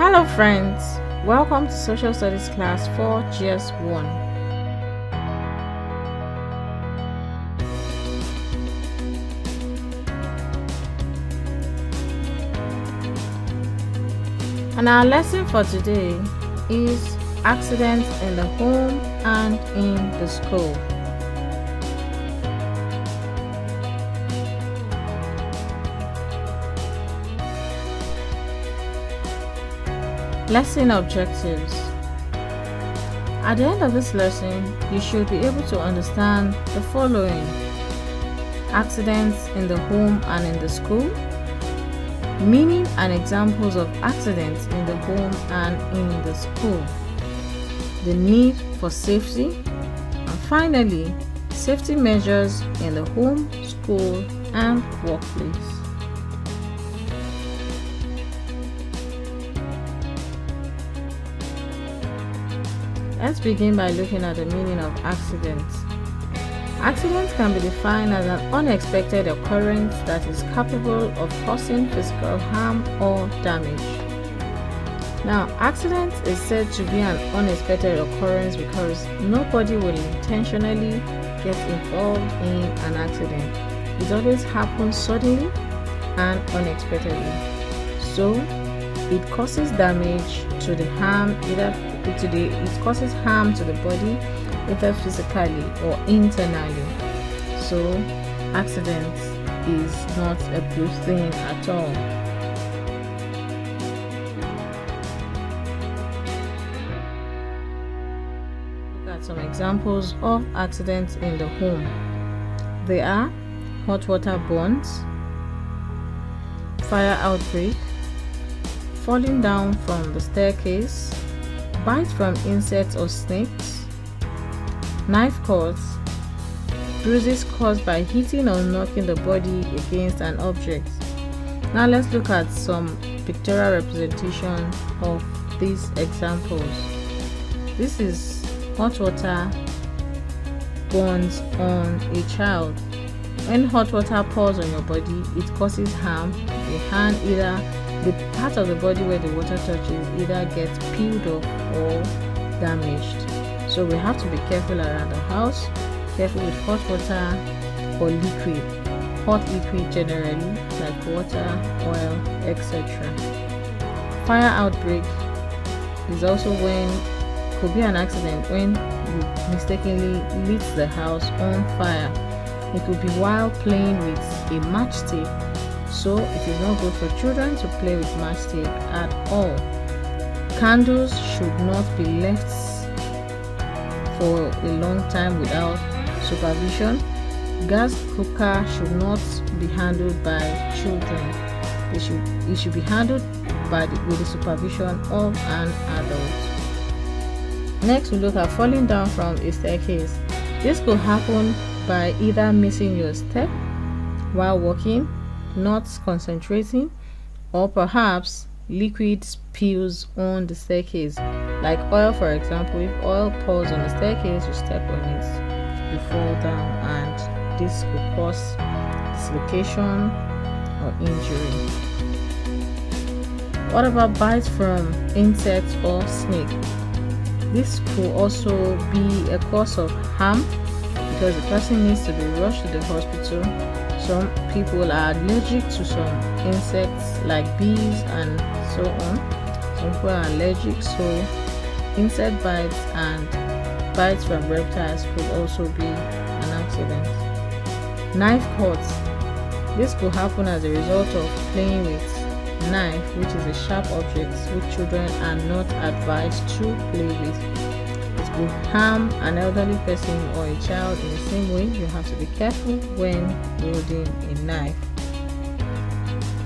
Hello friends, welcome to Social Studies class for J.S.S.1. And our lesson for today is accidents in the home and in the school. Lesson objectives. At the end of this lesson, you should be able to understand the following: accidents in the home and in the school, meaning and examples of accidents in the home and in the school, the need for safety, and finally, safety measures in the home, school, and workplace. Let's begin by looking at the meaning of accidents. Accidents can be defined as an unexpected occurrence that is capable of causing physical harm or damage. Now, accident is said to be an unexpected occurrence because nobody will intentionally get involved in an accident. It always happens suddenly and unexpectedly. So, it causes damage to the harm it causes harm to the body, either physically or internally. So accident is not a good thing at all. Look at some examples of accidents in the home. They are hot water burns, fire outbreak, falling down from the staircase, bites from insects or snakes, knife cuts, bruises caused by hitting or knocking the body against an object. Now let's look at some pictorial representation of these examples. This is hot water burns on a child. When hot water pours on your body, it causes harm. The part of the body where the water touches either gets peeled off or damaged. So we have to be careful around the house, careful with hot water or liquid, hot liquid generally, like water, oil, etc. Fire outbreak is also could be an accident when you mistakenly lit the house on fire. It could be while playing with a matchstick. So it is not good for children to play with matchstick at all. Candles should not be left for a long time without supervision. Gas cooker should not be handled by children. It should be handled with the supervision of an adult. Next, we look at falling down from a staircase. This could happen by either missing your step while walking, not concentrating, or perhaps liquid spills on the staircase, like oil. For example, if oil pours on the staircase, you step on it, you fall down, and this could cause dislocation or injury. What about bites from insects or snake? This could also be a cause of harm because the person needs to be rushed to the hospital. Some people are allergic to some insects like bees and so on. Some people are allergic, so insect bites and bites from reptiles could also be an accident. Knife cuts. This could happen as a result of playing with knife, which is a sharp object which children are not advised to play with. It could harm an elderly person or a child in the same way. You have to be careful when wielding a knife.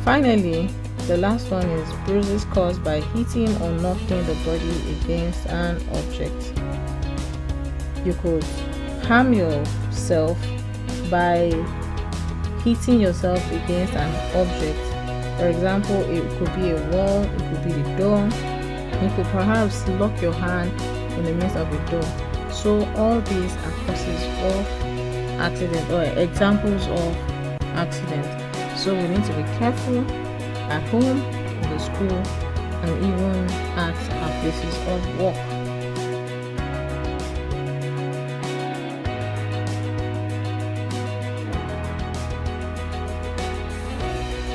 Finally, the last one is bruises caused by hitting or knocking the body against an object. You could harm yourself by hitting yourself against an object. For example, it could be a wall, it could be the door. You could perhaps lock your hand in the midst of a door. So all these are causes of accident or examples of accident. So we need to be careful at home, in the school, and even at our places of work.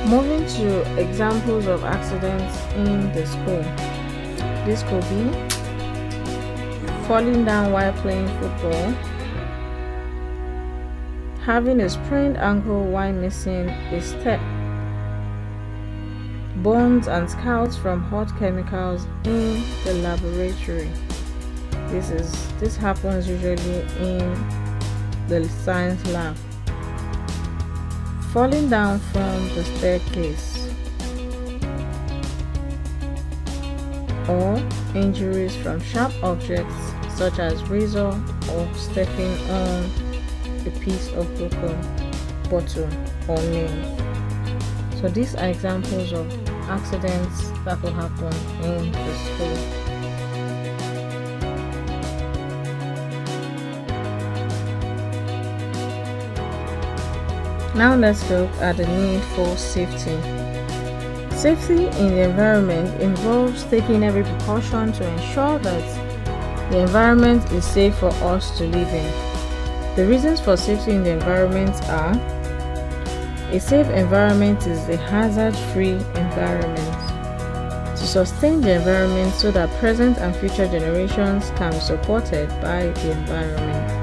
Moving to examples of accidents in the school. This could be falling down while playing football, having a sprained ankle while missing a step, burns and scalds from hot chemicals in the laboratory. This happens usually in the science lab. Falling down from the staircase, or injuries from sharp objects such as razor or stepping on a piece of broken bottle or nail. So these are examples of accidents that will happen in the school. Now let's look at the need for safety. Safety in the environment involves taking every precaution to ensure that the environment is safe for us to live in. The reasons for safety in the environment are: a safe environment is a hazard-free environment. To sustain the environment so that present and future generations can be supported by the environment.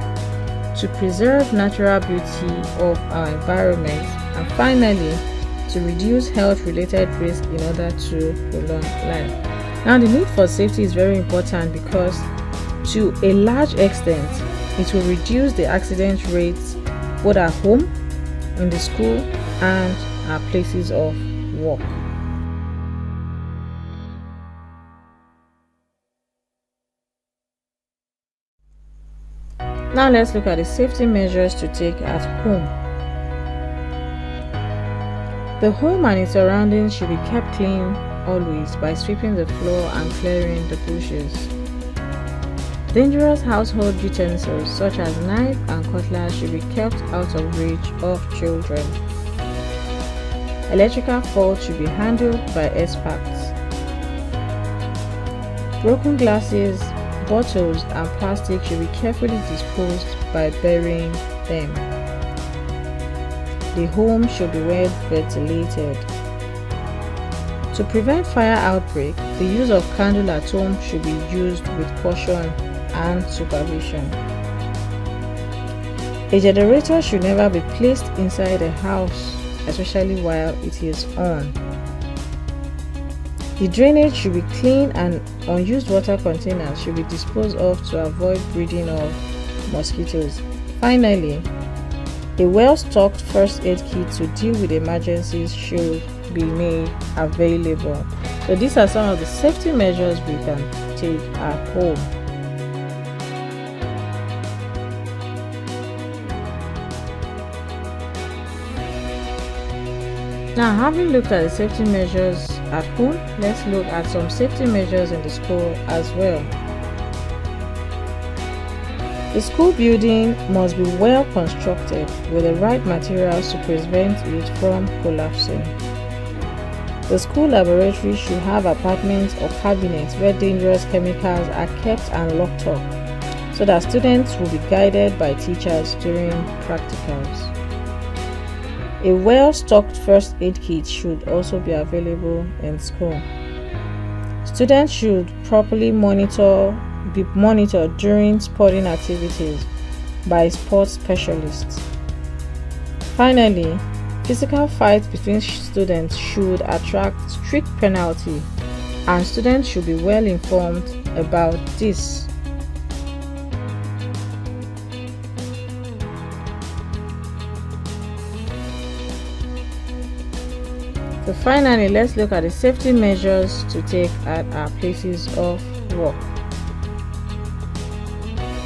To preserve natural beauty of our environment, and finally, to reduce health-related risk in order to prolong life. Now, the need for safety is very important because, to a large extent, it will reduce the accident rates both at home, in the school, and our places of work. Now let's look at the safety measures to take at home. The home and its surroundings should be kept clean always by sweeping the floor and clearing the bushes. Dangerous household utensils such as knife and cutlass should be kept out of reach of children. Electrical faults should be handled by experts. Broken glasses, bottles and plastic should be carefully disposed by burying them. The home should be well ventilated. To prevent fire outbreak, the use of candle at home should be used with caution and supervision. A generator should never be placed inside a house, especially while it is on. The drainage should be clean and unused water containers should be disposed of to avoid breeding of mosquitoes. Finally, a well-stocked first aid kit to deal with emergencies should be made available. So these are some of the safety measures we can take at home. Now, having looked at the safety measures at home, let's look at some safety measures in the school as well. The school building must be well constructed with the right materials to prevent it from collapsing. The school laboratory should have apartments or cabinets where dangerous chemicals are kept and locked up, so that students will be guided by teachers during practicals. A well-stocked first aid kit should also be available in school. Students should properly be monitored during sporting activities by sports specialists. Finally, physical fights between students should attract strict penalty, and students should be well informed about this. So finally, let's look at the safety measures to take at our places of work.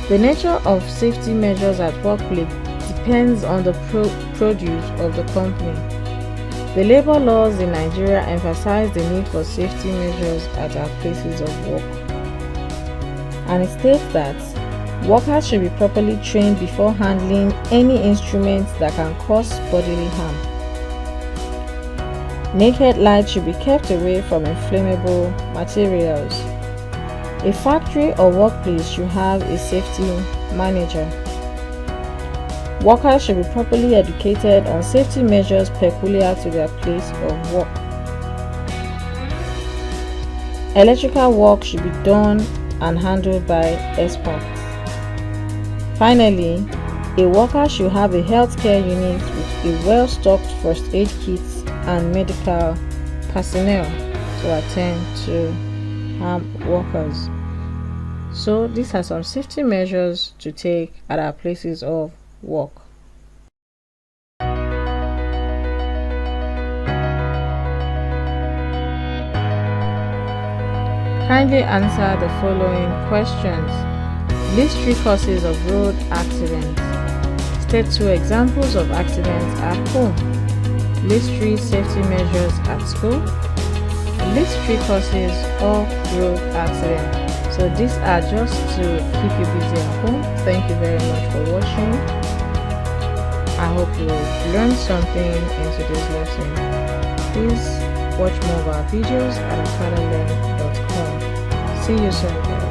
The nature of safety measures at workplace depends on the produce of the company. The labor laws in Nigeria emphasize the need for safety measures at our places of work. And it states that workers should be properly trained before handling any instruments that can cause bodily harm. Naked light should be kept away from inflammable materials. A factory or workplace should have a safety manager. Workers should be properly educated on safety measures peculiar to their place of work. Electrical work should be done and handled by experts. Finally, a worker should have a healthcare unit with a well-stocked first aid kit and medical personnel to attend to harmed workers. So these are some safety measures to take at our places of work. Kindly answer the following questions. List 3 causes of road accidents. State 2 examples of accidents at home. List 3 safety measures at school. List 3 causes of road accidents. So these are just to keep you busy at home. Thank you very much for watching. I hope you learned something in today's lesson. Please watch more of our videos at akadalearn.com. See you soon, guys.